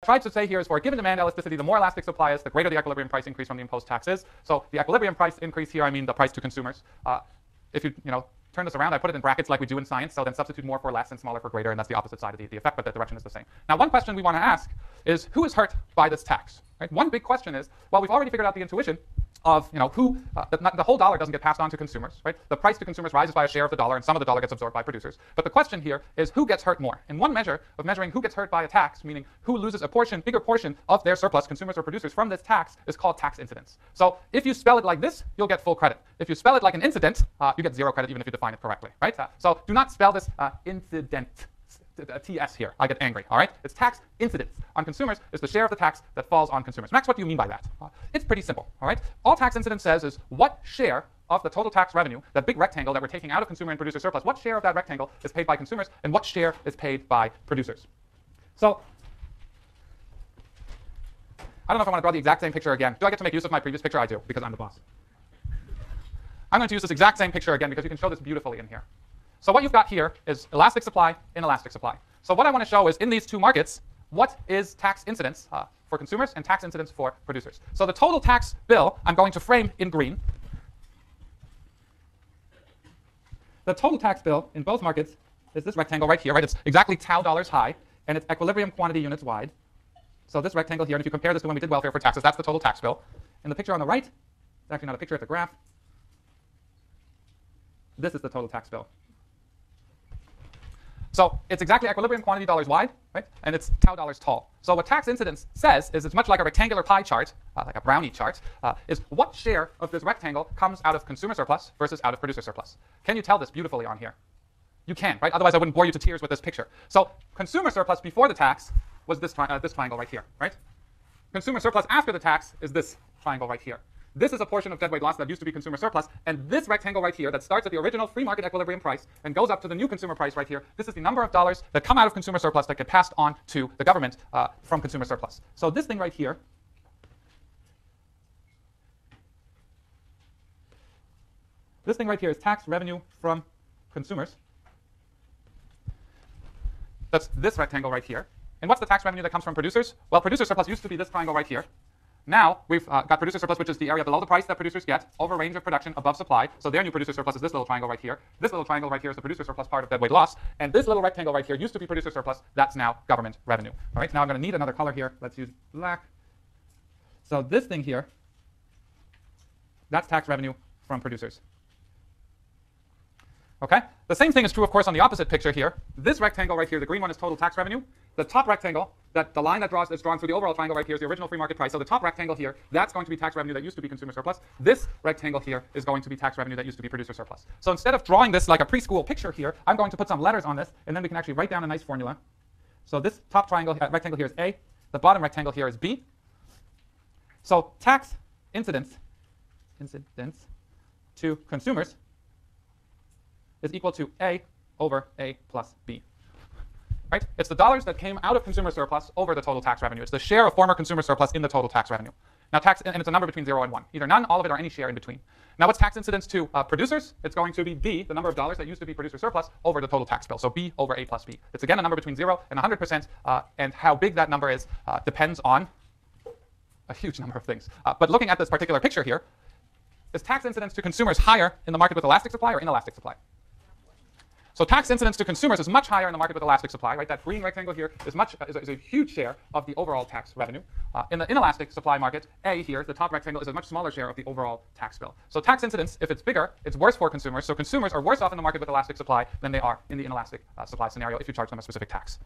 tried to say here is for a given demand elasticity, the more elastic supply is, the greater the equilibrium price increase from the imposed tax is. So the equilibrium price increase here, I mean the price to consumers. If you turn this around, I put it in brackets like we do in science, so then substitute more for less and smaller for greater, and that's the opposite side of the effect, but the direction is the same. Now, one question we want to ask is, who is hurt by this tax? Right? One big question is, well, we've already figured out the intuition of who the whole dollar doesn't get passed on to consumers, right? The price to consumers rises by a share of the dollar, and some of the dollar gets absorbed by producers. But the question here is, who gets hurt more? And one measure of measuring who gets hurt by a tax, meaning who loses a bigger portion of their surplus, consumers or producers, from this tax, is called tax incidence. So if you spell it like this, you'll get full credit. If you spell it like an incident, you get 0 credit even if you define it correctly, right? So do not spell this incident. TS here. I get angry, all right? It's tax incidence on consumers is the share of the tax that falls on consumers. Max, what do you mean by that? It's pretty simple, all right? All tax incidence says is what share of the total tax revenue, that big rectangle that we're taking out of consumer and producer surplus, what share of that rectangle is paid by consumers and what share is paid by producers? So I don't know if I want to draw the exact same picture again. Do I get to make use of my previous picture? I do, because I'm the boss. I'm going to use this exact same picture again because you can show this beautifully in here. So what you've got here is elastic supply, inelastic supply. So what I want to show is in these two markets, what is tax incidence for consumers and tax incidence for producers. So the total tax bill I'm going to frame in green. The total tax bill in both markets is this rectangle right here, right? It's exactly tau dollars high, and it's equilibrium quantity units wide. So this rectangle here, and if you compare this to when we did welfare for taxes, that's the total tax bill. And the picture on the right, it's actually not a picture, it's a graph. This is the total tax bill. So it's exactly equilibrium quantity dollars wide, right? And it's tau dollars tall. So what tax incidence says is it's much like a rectangular pie chart, like a brownie chart, is what share of this rectangle comes out of consumer surplus versus out of producer surplus. Can you tell this beautifully on here? You can, right? Otherwise I wouldn't bore you to tears with this picture. So consumer surplus before the tax was this triangle right here, right? Consumer surplus after the tax is this triangle right here. This is a portion of deadweight loss that used to be consumer surplus, and this rectangle right here that starts at the original free market equilibrium price and goes up to the new consumer price right here, this is the number of dollars that come out of consumer surplus that get passed on to the government from consumer surplus. So this thing right here, is tax revenue from consumers. That's this rectangle right here. And what's the tax revenue that comes from producers? Well, producer surplus used to be this triangle right here. Now we've got producer surplus, which is the area below the price that producers get over range of production above supply. So their new producer surplus is this little triangle right here. This little triangle right here is the producer surplus part of deadweight loss. And this little rectangle right here used to be producer surplus. That's now government revenue. All right, now I'm going to need another color here. Let's use black. So this thing here, that's tax revenue from producers. Okay? The same thing is true, of course, on the opposite picture here. This rectangle right here, the green one, is total tax revenue. The top rectangle, the line that's drawn through the overall triangle right here is the original free market price. So the top rectangle here, that's going to be tax revenue that used to be consumer surplus. This rectangle here is going to be tax revenue that used to be producer surplus. So instead of drawing this like a preschool picture here, I'm going to put some letters on this, and then we can actually write down a nice formula. So this top rectangle here is A. The bottom rectangle here is B. So tax incidence to consumers is equal to A over A plus B. Right? It's the dollars that came out of consumer surplus over the total tax revenue. It's the share of former consumer surplus in the total tax revenue. Now and it's a number between 0 and 1. Either none, all of it, or any share in between. Now what's tax incidence to producers? It's going to be B, the number of dollars that used to be producer surplus, over the total tax bill. So B over A plus B. It's again a number between 0 and 100%, and how big that number is depends on a huge number of things. But looking at this particular picture here, is tax incidence to consumers higher in the market with elastic supply or inelastic supply? So tax incidence to consumers is much higher in the market with elastic supply, right? That green rectangle here is a huge share of the overall tax revenue. In the inelastic supply market, A here, the top rectangle, is a much smaller share of the overall tax bill. So tax incidence, if it's bigger, it's worse for consumers. So consumers are worse off in the market with elastic supply than they are in the inelastic supply scenario if you charge them a specific tax.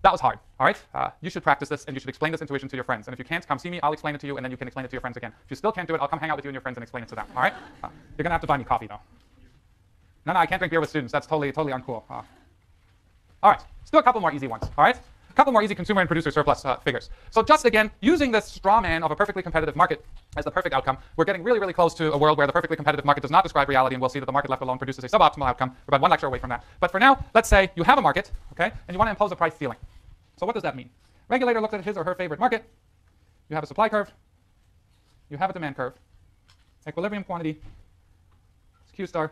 That was hard, all right? You should practice this, and you should explain this intuition to your friends. And if you can't, come see me. I'll explain it to you, and then you can explain it to your friends again. If you still can't do it, I'll come hang out with you and your friends and explain it to them, all right? You're going to have to buy me coffee, though. No, I can't drink beer with students. That's totally uncool. All right, let's do a couple more easy ones, all right? A couple more easy consumer and producer surplus figures. So just again, using this straw man of a perfectly competitive market as the perfect outcome, we're getting really, really close to a world where the perfectly competitive market does not describe reality, and we'll see that the market left alone produces a suboptimal outcome. We're about one lecture away from that. But for now, let's say you have a market, okay, and you want to impose a price ceiling. So what does that mean? Regulator looks at his or her favorite market. You have a supply curve. You have a demand curve. Equilibrium quantity is Q star.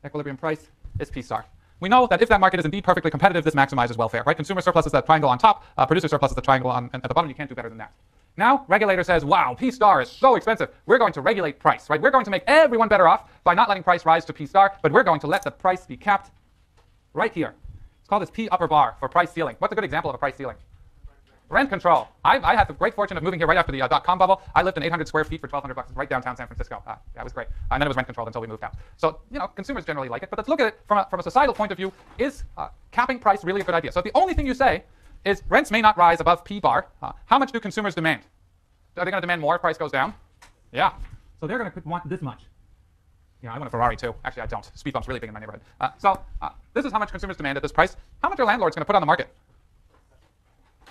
Equilibrium price is P star. we know that if that market is indeed perfectly competitive, this maximizes welfare, right? Consumer surplus is that triangle on top, producer surplus is the triangle at the bottom. You can't do better than that. Now, regulator says, wow, P star is so expensive. We're going to regulate price, right? We're going to make everyone better off by not letting price rise to P star, but we're going to let the price be capped right here. It's called this P upper bar for price ceiling. What's a good example of a price ceiling? Rent control. I had the great fortune of moving here right after the dot-com bubble. I lived in 800 square feet for $1,200 right downtown San Francisco. Yeah, it was great. And then it was rent controlled until we moved out. So, consumers generally like it. But let's look at it from a societal point of view. Is capping price really a good idea? So if the only thing you say is rents may not rise above P bar, how much do consumers demand? Are they going to demand more if price goes down? Yeah. So they're going to want this much. Yeah, I want a Ferrari too. Actually, I don't. Speed bump's really big in my neighborhood. This is how much consumers demand at this price. How much are landlords going to put on the market?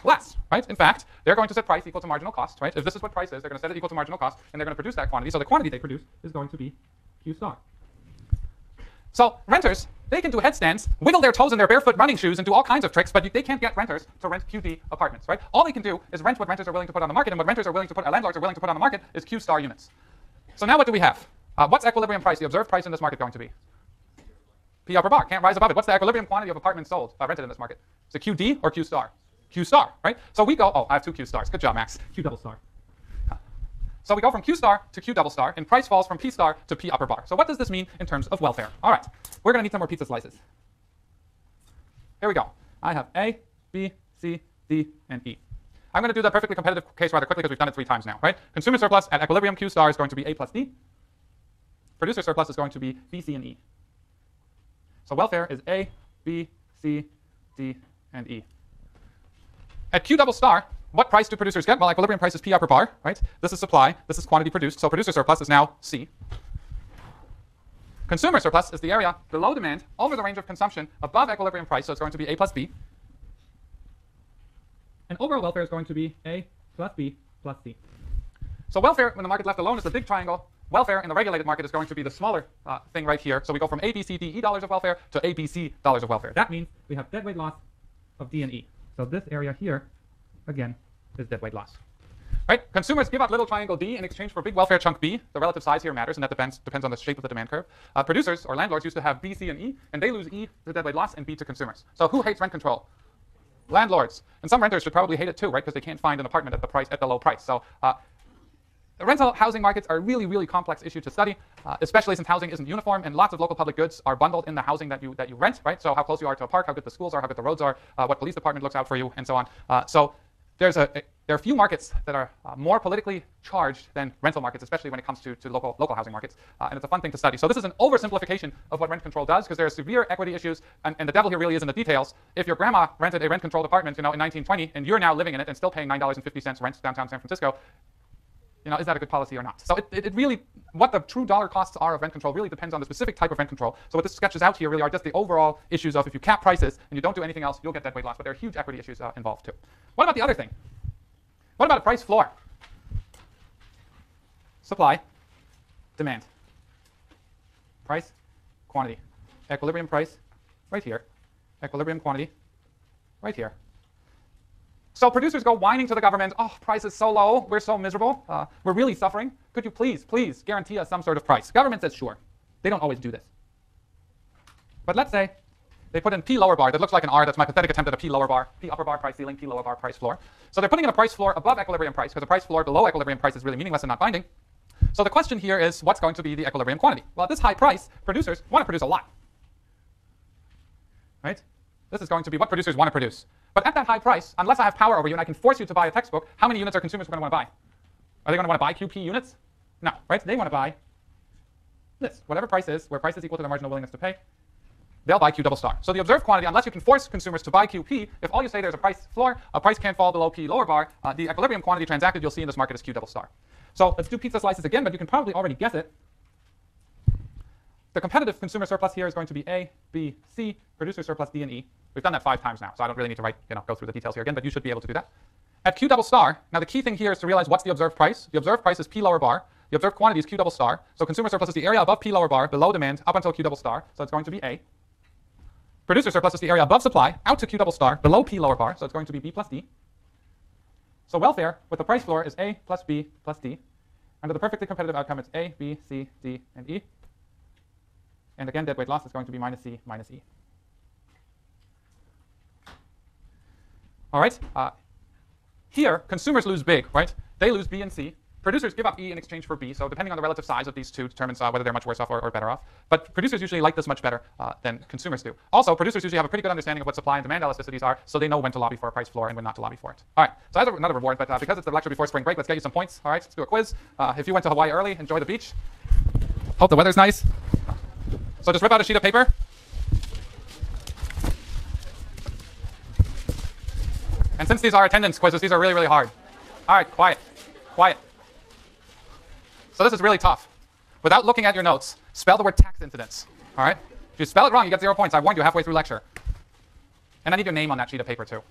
Less, right? In fact, they're going to set price equal to marginal cost, right? If this is what price is, they're going to set it equal to marginal cost, and they're going to produce that quantity. So the quantity they produce is going to be Q star. So renters, they can do headstands, wiggle their toes in their barefoot running shoes, and do all kinds of tricks, but they can't get renters to rent QD apartments, right? All they can do is rent what renters are willing to put on the market, and what renters are willing to put, landlords are willing to put on the market is Q star units. So now what do we have? What's equilibrium price, the observed price in this market going to be? P upper bar, can't rise above it. What's the equilibrium quantity of apartments sold, rented in this market? Is it QD or Q star? Q star, right? So we go, I have 2 Q stars. Good job, Max. Q double star. So we go from Q star to Q double star, and price falls from P star to P upper bar. So what does this mean in terms of welfare? All right, we're going to need some more pizza slices. Here we go. I have A, B, C, D, and E. I'm going to do the perfectly competitive case rather quickly because we've done it 3 times now, right? Consumer surplus at equilibrium Q star is going to be A plus D. Producer surplus is going to be B, C, and E. So welfare is A, B, C, D, and E. At Q double star, what price do producers get? Well, equilibrium price is P upper bar, right? This is supply, this is quantity produced, so producer surplus is now C. Consumer surplus is the area below demand over the range of consumption above equilibrium price, so it's going to be A plus B. And overall welfare is going to be A plus B plus C. So welfare, when the market left alone, is the big triangle. Welfare in the regulated market is going to be the smaller thing right here. So we go from A, B, C, D, E dollars of welfare to A, B, C dollars of welfare. That means we have deadweight loss of D and E. So this area here, again, is deadweight loss. Right? Consumers give up little triangle D in exchange for big welfare chunk B. The relative size here matters, and that depends on the shape of the demand curve. Producers or landlords used to have B, C, and E, and they lose E to deadweight loss and B to consumers. So who hates rent control? Landlords. And some renters should probably hate it too, right? Because they can't find an apartment at the low price. So rental housing markets are a really, really complex issue to study, especially since housing isn't uniform and lots of local public goods are bundled in the housing that you rent, right? So how close you are to a park, how good the schools are, how good the roads are, what police department looks out for you, and so on. So there are a few markets that are more politically charged than rental markets, especially when it comes to local housing markets, and it's a fun thing to study. So this is an oversimplification of what rent control does, because there are severe equity issues, and the devil here really is in the details. If your grandma rented a rent-controlled apartment, in 1920, and you're now living in it and still paying $9.50 rent downtown San Francisco, is that a good policy or not? So it really, what the true dollar costs are of rent control really depends on the specific type of rent control. So what this sketches out here really are just the overall issues of if you cap prices and you don't do anything else, you'll get deadweight loss. But there are huge equity issues involved too. What about the other thing? What about a price floor? Supply, demand, price, quantity, equilibrium price right here, equilibrium quantity right here. So producers go whining to the government, oh, price is so low, we're so miserable, we're really suffering. Could you please guarantee us some sort of price? Government says sure. They don't always do this. But let's say they put in P lower bar that looks like an R. That's my pathetic attempt at a P lower bar, P upper bar price ceiling, P lower bar price floor. So they're putting in a price floor above equilibrium price because a price floor below equilibrium price is really meaningless and not binding. So the question here is, what's going to be the equilibrium quantity? Well, at this high price, producers want to produce a lot. Right? This is going to be what producers want to produce. But at that high price, unless I have power over you and I can force you to buy a textbook, how many units are consumers going to want to buy? Are they going to want to buy QP units? No, right? They want to buy this, whatever price is, where price is equal to their marginal willingness to pay, they'll buy Q double star. So the observed quantity, unless you can force consumers to buy QP, if all you say there's a price floor, a price can't fall below P lower bar, the equilibrium quantity transacted you'll see in this market is Q double star. So let's do pizza slices again, but you can probably already guess it. The competitive consumer surplus here is going to be A, B, C, producer surplus D and E. We've done that 5 times now, so I don't really need to go through the details here again, but you should be able to do that. At Q double star, now the key thing here is to realize what's the observed price. The observed price is P lower bar. The observed quantity is Q double star. So consumer surplus is the area above P lower bar, below demand, up until Q double star. So it's going to be A. Producer surplus is the area above supply, out to Q double star, below P lower bar. So it's going to be B plus D. So welfare with the price floor is A plus B plus D. Under the perfectly competitive outcome, it's A, B, C, D, and E. And again, deadweight loss is going to be minus C minus E. All right? Here, consumers lose big, right? They lose B and C. Producers give up E in exchange for B, so depending on the relative size of these two determines whether they're much worse off or better off. But producers usually like this much better than consumers do. Also, producers usually have a pretty good understanding of what supply and demand elasticities are, so they know when to lobby for a price floor and when not to lobby for it. All right, so that's another reward, but because it's the lecture before spring break, let's get you some points. All right, let's do a quiz. If you went to Hawaii early, enjoy the beach. Hope the weather's nice. So just rip out a sheet of paper. And since these are attendance quizzes, these are really, really hard. All right, quiet, quiet. So this is really tough. Without looking at your notes, spell the word tax incidence. All right? If you spell it wrong, you get 0 points. I warned you halfway through lecture. And I need your name on that sheet of paper, too.